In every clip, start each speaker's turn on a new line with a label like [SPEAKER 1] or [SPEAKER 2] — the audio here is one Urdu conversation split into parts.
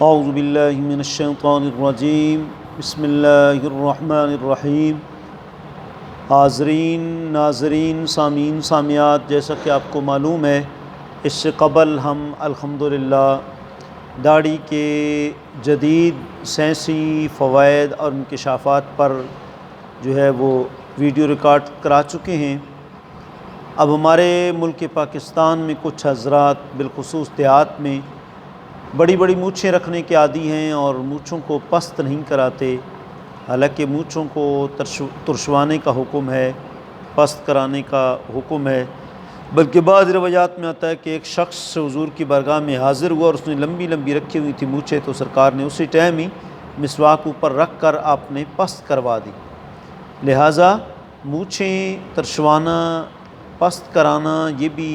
[SPEAKER 1] اعوذ باللہ من الشیطان الرجیم بسم اللہ الرحمن الرحیم۔ حاضرین، ناظرین، سامعین، سامعات، جیسا کہ آپ کو معلوم ہے اس سے قبل ہم الحمدللہ داڑھی کے جدید سائنسی فوائد اور انکشافات پر جو ہے وہ ویڈیو ریکارڈ کرا چکے ہیں۔ اب ہمارے ملک پاکستان میں کچھ حضرات بالخصوص دیہات میں بڑی بڑی مونچھیں رکھنے کے عادی ہیں اور مونچھوں کو پست نہیں کراتے، حالانکہ مونچھوں کو ترشوانے کا حکم ہے، پست کرانے کا حکم ہے۔ بلکہ بعض روایات میں آتا ہے کہ ایک شخص حضور کی بارگاہ میں حاضر ہوا اور اس نے لمبی لمبی رکھی ہوئی تھی مونچھیں، تو سرکار نے اسی ٹائم ہی مسواک اوپر رکھ کر آپ نے پست کروا دی۔ لہٰذا مونچھیں ترشوانا، پست کرانا، یہ بھی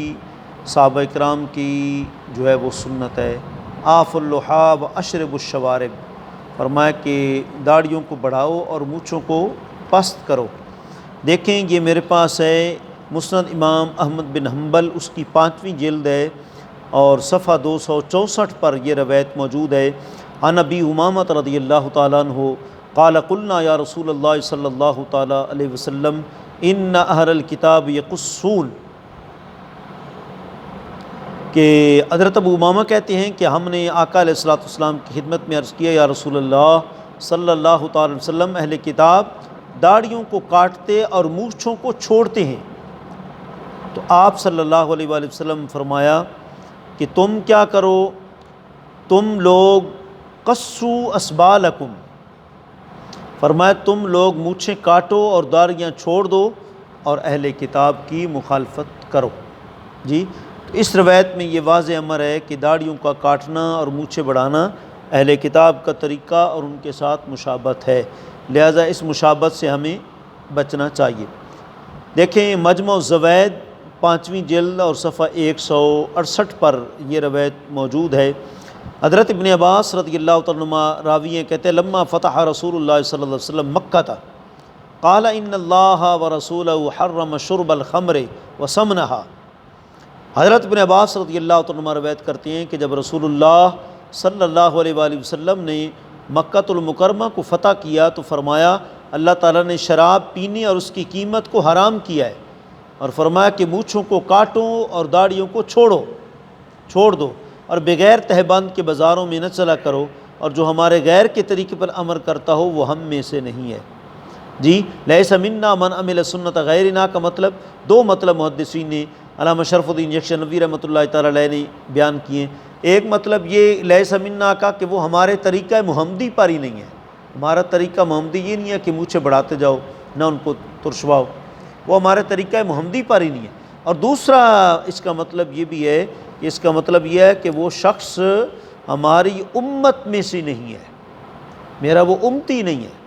[SPEAKER 1] صحابہ کرام کی جو ہے وہ سنت ہے۔ آف اللحا و اشرب الشوارب، فرمایا کہ داڑھیوں کو بڑھاؤ اور مونچھوں کو پست کرو۔ دیکھیں یہ میرے پاس ہے مسند امام احمد بن حنبل، اس کی 5ویں جلد ہے اور صفحہ 264 پر یہ روایت موجود ہے۔ عن ابی امامہ رضی اللہ تعالیٰ عنہ قال قلنا یا رسول اللہ صلی اللہ تعالیٰ علیہ وسلم ان اہل الکتاب یقصون، کہ حضرت ابو امامہ کہتے ہیں کہ ہم نے آقا علیہ الصلوۃ والسلام کی خدمت میں عرض کیا، یا رسول اللہ صلی اللہ تعالی علیہ وسلم، اہل کتاب داڑھیوں کو کاٹتے اور مونچھوں کو چھوڑتے ہیں۔ تو آپ صلی اللہ علیہ وآلہ وسلم فرمایا کہ تم کیا کرو، تم لوگ قصوا اسبالکم، فرمایا تم لوگ مونچھیں کاٹو اور داڑھیاں چھوڑ دو اور اہل کتاب کی مخالفت کرو۔ جی، اس روایت میں یہ واضح امر ہے کہ داڑھیوں کا کاٹنا اور مونچھیں بڑھانا اہل کتاب کا طریقہ اور ان کے ساتھ مشابہت ہے، لہذا اس مشابہت سے ہمیں بچنا چاہیے۔ دیکھیں مجمع الزوائد 5ویں جلد اور صفحہ 168 پر یہ روایت موجود ہے۔ حضرت ابن عباس رضی اللہ تعالیٰ عنہما راوی ہیں، کہتے ہیں لما فتح رسول اللہ صلی اللہ علیہ وسلم مکہ تھا قال ان اللہ ورسولہ حرم شرب الخمر وسمنہا۔ حضرت ابن عباس رضی اللہ عنہ روایت کرتے ہیں کہ جب رسول اللہ صلی اللہ علیہ وآلہ وسلم نے مکۃ المکرمہ کو فتح کیا تو فرمایا اللہ تعالیٰ نے شراب پینے اور اس کی قیمت کو حرام کیا ہے، اور فرمایا کہ مونچھوں کو کاٹو اور داڑھیوں کو چھوڑ دو اور بغیر تہبند کے بازاروں میں نہ چلا کرو، اور جو ہمارے غیر کے طریقے پر عمل کرتا ہو وہ ہم میں سے نہیں ہے۔ جی، لیس منا من عمل سنت غیرنا کا مطلب دو مطلب محدثین نے، علامہ شرف الدین یکشنوی رحمۃ اللہ تعالیٰ علیہ نے بیان کیے۔ ایک مطلب یہ لیس منا کا کہ وہ ہمارے طریقہ محمدی پر ہی نہیں ہے، ہمارا طریقہ محمدی یہ نہیں ہے کہ مونچھیں بڑھاتے جاؤ نہ ان کو ترشواؤ، وہ ہمارے طریقہ محمدی پر ہی نہیں ہے۔ اور دوسرا اس کا مطلب یہ بھی ہے کہ اس کا مطلب یہ ہے کہ وہ شخص ہماری امت میں سے نہیں ہے، میرا وہ امتی نہیں ہے،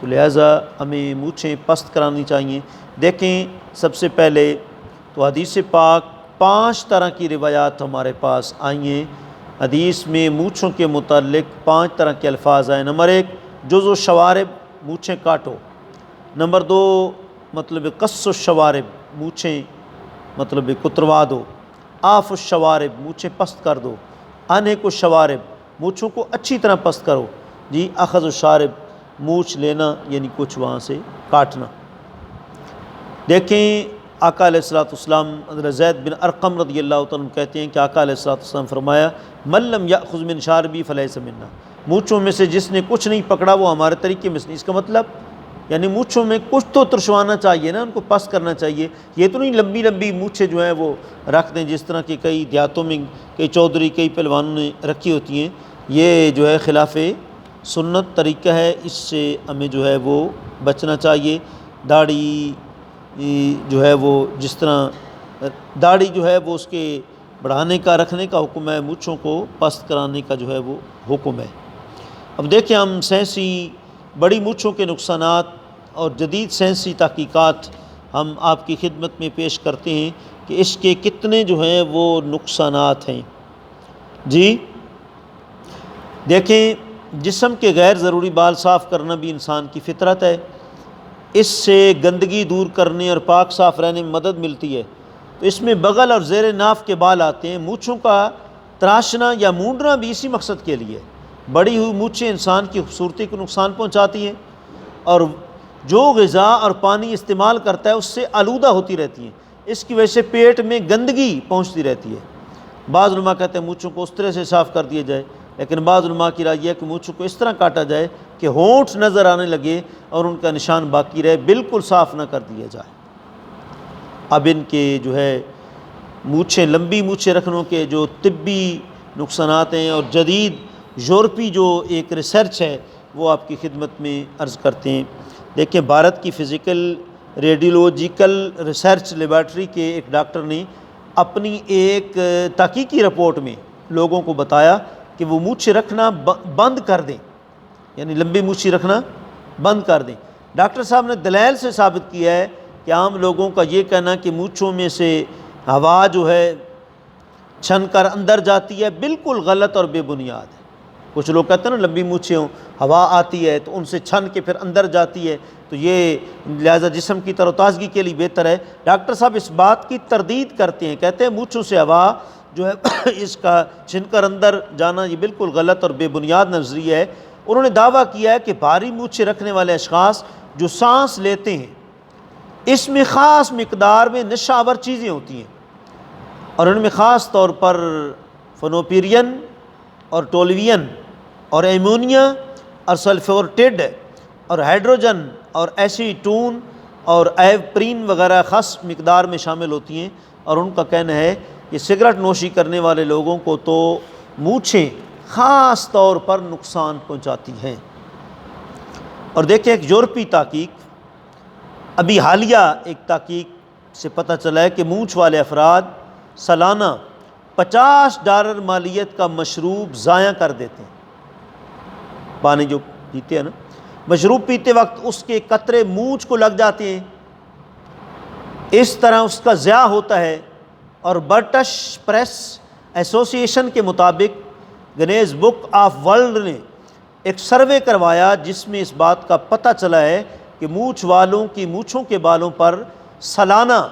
[SPEAKER 1] تو لہٰذا ہمیں مونچھیں پست کرانی چاہیے۔ دیکھیں سب سے پہلے تو حدیث پاک 5 طرح کی روایات ہمارے پاس آئی ہیں۔ حدیث میں مونچھوں کے متعلق 5 طرح کے الفاظ آئے۔ نمبر 1 جز الشوارب، مونچھیں کاٹو۔ نمبر 2 مطلب قص الشوارب، مونچھیں مطلب کتروا دو۔ آف الشوارب، مونچھیں پست کر دو۔ انہک الشوارب، مونچھوں کو اچھی طرح پست کرو۔ جی، اخذ الشارب، مونچھ لینا یعنی کچھ وہاں سے کاٹنا۔ دیکھیں آقا علیہ الصلوۃ والسلام، حضرت زید بن ارقم رضی اللہ عنہ کہتے ہیں کہ آقا علیہ الصلوۃ والسلام فرمایا من لم یأخذ من شاربی فلیس منا، مونچھوں میں سے جس نے کچھ نہیں پکڑا وہ ہمارے طریقے میں سے نہیں۔ اس کا مطلب یعنی مونچھوں میں کچھ تو ترشوانا چاہیے نا، ان کو پست کرنا چاہیے، یہ تو نہیں لمبی لمبی مونچھیں جو ہیں وہ رکھ دیں جس طرح کہ کئی دیہاتوں میں کئی چودھری کئی پہلوانوں نے رکھی ہوتی ہیں، یہ جو ہے خلاف سنت طریقہ ہے، اس سے ہمیں جو ہے وہ بچنا چاہیے۔ داڑھی جو ہے وہ جس طرح داڑھی جو ہے وہ اس کے بڑھانے کا رکھنے کا حکم ہے، مونچھوں کو پست کرانے کا جو ہے وہ حکم ہے۔ اب دیکھیں ہم سائنسی بڑی مونچھوں کے نقصانات اور جدید سائنسی تحقیقات ہم آپ کی خدمت میں پیش کرتے ہیں کہ اس کے کتنے جو ہیں وہ نقصانات ہیں۔ جی دیکھیں جسم کے غیر ضروری بال صاف کرنا بھی انسان کی فطرت ہے، اس سے گندگی دور کرنے اور پاک صاف رہنے میں مدد ملتی ہے۔ تو اس میں بغل اور زیر ناف کے بال آتے ہیں۔ مونچھوں کا تراشنا یا مونڈنا بھی اسی مقصد کے لیے۔ بڑی ہوئی مونچھیں انسان کی خوبصورتی کو نقصان پہنچاتی ہیں، اور جو غذا اور پانی استعمال کرتا ہے اس سے آلودہ ہوتی رہتی ہیں، اس کی وجہ سے پیٹ میں گندگی پہنچتی رہتی ہے۔ بعض علماء کہتے ہیں مونچھوں کو اس طرح سے صاف کر دیا جائے، لیکن بعض علماء کی رائے ہے کہ مونچھوں کو اس طرح کاٹا جائے کہ ہونٹ نظر آنے لگے اور ان کا نشان باقی رہے، بالکل صاف نہ کر دیا جائے۔ اب ان کے جو ہے مونچھیں، لمبی مونچھیں رکھنے کے جو طبی نقصانات ہیں اور جدید یورپی جو ایک ریسرچ ہے وہ آپ کی خدمت میں عرض کرتے ہیں۔ دیکھیں، بھارت کی فزیکل ریڈیولوجیکل ریسرچ لیبارٹری کے ایک ڈاکٹر نے اپنی ایک تحقیقی رپورٹ میں لوگوں کو بتایا کہ وہ مونچھیں رکھنا بند کر دیں، یعنی لمبی مونچھیں رکھنا بند کر دیں۔ ڈاکٹر صاحب نے دلائل سے ثابت کیا ہے کہ عام لوگوں کا یہ کہنا کہ مونچھوں میں سے ہوا جو ہے چھن کر اندر جاتی ہے، بالکل غلط اور بے بنیاد ہے۔ کچھ لوگ کہتے ہیں نا لمبی مونچھیں ہوں، ہوا آتی ہے تو ان سے چھن کے پھر اندر جاتی ہے، تو یہ لہذا جسم کی تر و تازگی کے لیے بہتر ہے۔ ڈاکٹر صاحب اس بات کی تردید کرتے ہیں، کہتے ہیں مونچھوں سے ہوا جو ہے اس کا چھن کر اندر جانا یہ بالکل غلط اور بے بنیاد نظریہ ہے۔ انہوں نے دعویٰ کیا ہے کہ بھاری مونچھیں رکھنے والے اشخاص جو سانس لیتے ہیں اس میں خاص مقدار میں نشہ آور چیزیں ہوتی ہیں، اور ان میں خاص طور پر فنوپیرین اور ٹولوین اور ایمونیا اور سلفورٹیڈ اور ہائیڈروجن اور ایسیٹون اور ایوپرین وغیرہ خاص مقدار میں شامل ہوتی ہیں، اور ان کا کہنا ہے کہ سگریٹ نوشی کرنے والے لوگوں کو تو مونچھیں خاص طور پر نقصان پہنچاتی ہیں۔ اور دیکھیں ایک یورپی تحقیق، ابھی حالیہ ایک تحقیق سے پتہ چلا ہے کہ مونچھ والے افراد سالانہ $50 مالیت کا مشروب ضائع کر دیتے ہیں۔ پانی جو پیتے ہیں نا، مشروب پیتے وقت اس کے قطرے مونچھ کو لگ جاتے ہیں، اس طرح اس کا ضیاع ہوتا ہے۔ اور برٹش پریس ایسوسی ایشن کے مطابق گنیز بک آف ورلڈ نے ایک سروے کروایا جس میں اس بات کا پتہ چلا ہے کہ مونچھ والوں کی مونچھوں کے بالوں پر سالانہ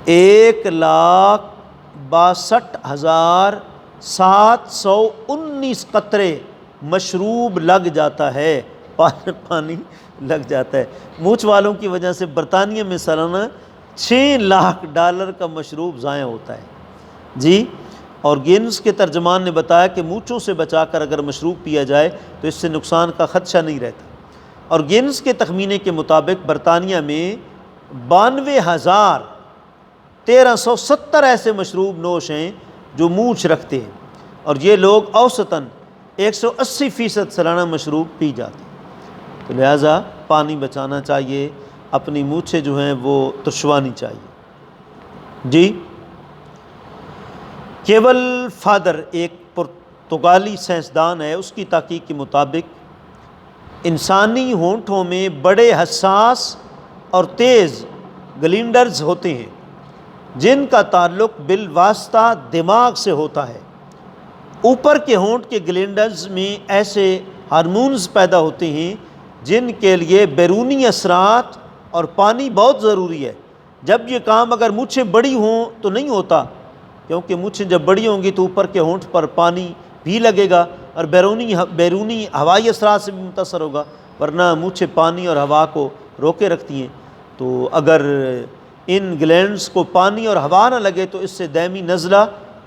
[SPEAKER 1] 1,62,719 قطرے مشروب لگ جاتا ہے، پانی لگ جاتا ہے۔ مونچھ والوں کی وجہ سے برطانیہ میں سالانہ $6 کا مشروب ضائع ہوتا ہے جی۔ اور گینز کے ترجمان نے بتایا کہ مونچھوں سے بچا کر اگر مشروب پیا جائے تو اس سے نقصان کا خدشہ نہیں رہتا۔ اور گینز کے تخمینے کے مطابق برطانیہ میں 92,1370 ایسے مشروب نوش ہیں جو مونچھ رکھتے ہیں، اور یہ لوگ اوسطاً 180% سالانہ مشروب پی جاتے ہیں۔ تو لہٰذا پانی بچانا چاہیے، اپنی مونچھیں جو ہیں وہ ترشوانی چاہیے جی۔ کیول فادر ایک پرتگالی سائنسدان ہے، اس کی تحقیق کے مطابق انسانی ہونٹوں میں بڑے حساس اور تیز گلینڈرز ہوتے ہیں جن کا تعلق بالواسطہ دماغ سے ہوتا ہے۔ اوپر کے ہونٹ کے گلینڈرز میں ایسے ہارمونز پیدا ہوتے ہیں جن کے لیے بیرونی اثرات اور پانی بہت ضروری ہے۔ جب یہ کام اگر مونچھیں بڑی ہوں تو نہیں ہوتا، کیونکہ مونچھیں جب بڑی ہوں گی تو اوپر کے ہونٹ پر پانی بھی لگے گا اور بیرونی ہوائی اثرات سے بھی متاثر ہوگا، ورنہ مونچھیں پانی اور ہوا کو روکے رکھتی ہیں۔ تو اگر ان گلینڈز کو پانی اور ہوا نہ لگے تو اس سے دائمی نزلہ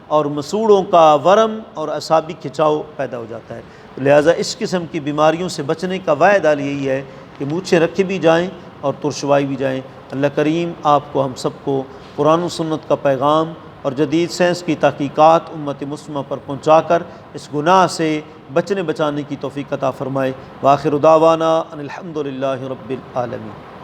[SPEAKER 1] اور مسوڑوں کا ورم اور اعصابی کھچاؤ پیدا ہو جاتا ہے۔ لہٰذا اس قسم کی بیماریوں سے بچنے کا واحد حل یہی ہے کہ مونچھیں رکھی بھی جائیں اور ترشوائی بھی جائیں۔ اللہ کریم آپ کو ہم سب کو قرآن و سنت کا پیغام اور جدید سائنس کی تحقیقات امت مسلمہ پر پہنچا کر اس گناہ سے بچانے کی توفیق عطا فرمائے۔ وآخر دعوانا ان الحمد للہ رب العالمین۔